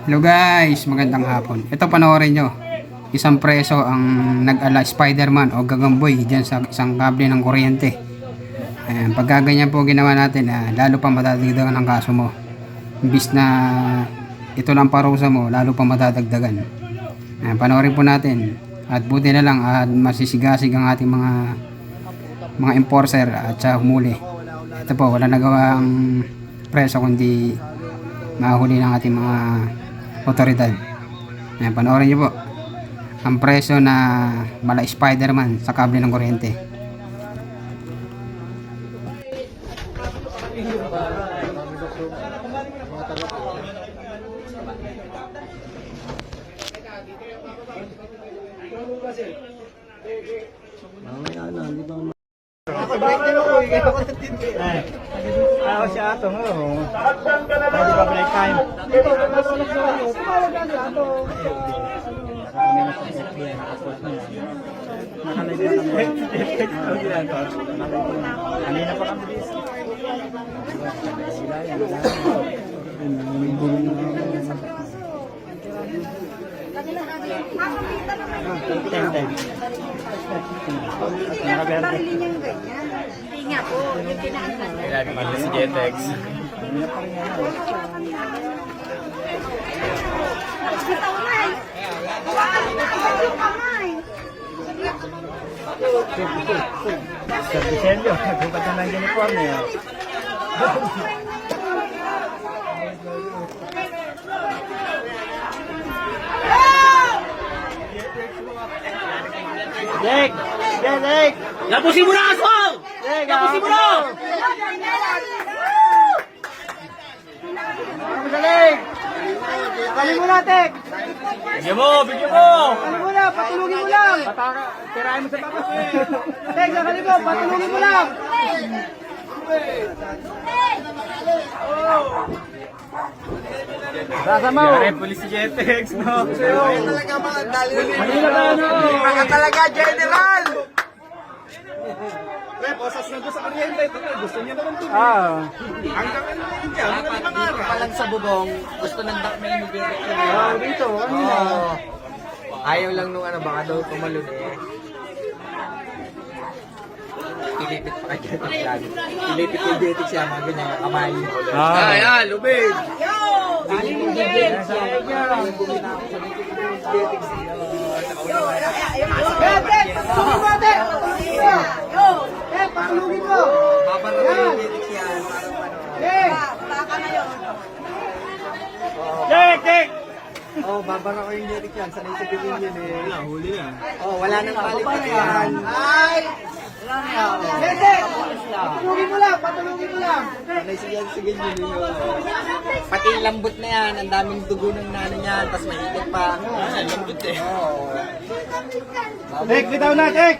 Hello guys, magandang hapon. Ito panoorin nyo. Isang preso ang nag-ala Spider-Man o gagamboy dyan sa isang kable ng kuryente. Ayan, pagka ganyan po ginawa natin, lalo pa matadagdagan ang kaso mo. Imbis na ito lang parusa mo, lalo pa matadagdagan. Ayan, panoorin po natin. At buti na lang at masisigasig ang ating mga enforcer at sa humuli. Ito po, wala nagawa ang preso kundi mahuli ng ating mga otoridad. Ayan, panoorin nyo po ang preso na mala Spider-Man sa kable ng kuryente. Ako si Atong, hindi ba break time? Kanina pa kami bis. Hindi nga po, yung pinaasan. Lagi man si Jetex. Bitaw na eh. Nakabag yung kamay. Sa Vicente, nagbukat na ng uniform niya. Jek! Jek! Lapusin mo na aso! Lapusin mo na! Magaling! Kali mo na, Tek! Bigyan mo! Bigyan mo! Kali mo na, patulungin mo lang! Tirahin mo sa baba. Tek, kali mo, patulungin mo lang! Sasa mo! Yari, pulis si Jetex, no? Talaga mga dali. Manila ka, no? Mga talaga, General! Posas na doon sa kuryente. Gusto niya naman ito. Hanggang ano na yun dyan? Hanggang limang araw. Palang sa bubong, gusto ng dakmay ni Derek. Dito, kanina. Ayaw lang nung ano, baka daw tumalun eh. Ilipit pa kay Jetex lagi. Ilipit kay Jetex siya, mga ganyan, kamay. Ayan, lubid! Patulungin mo! Babarangay yung Jetex yan. Tek! Oh, babara ko yung Jetex yan. Sanay sa gawin yun eh. Wala, huli yan. Oh, wala nang balikan yan. Ay! Tek! Patulungin mo lang! Patulungin mo lang! Sanay sa yan sa ganyan yun. Pati yung lambot na yan. Ang daming dugo ng nano niyan. Tapos mahigit pa. Lambot eh. Tek, bitaw na, Tek!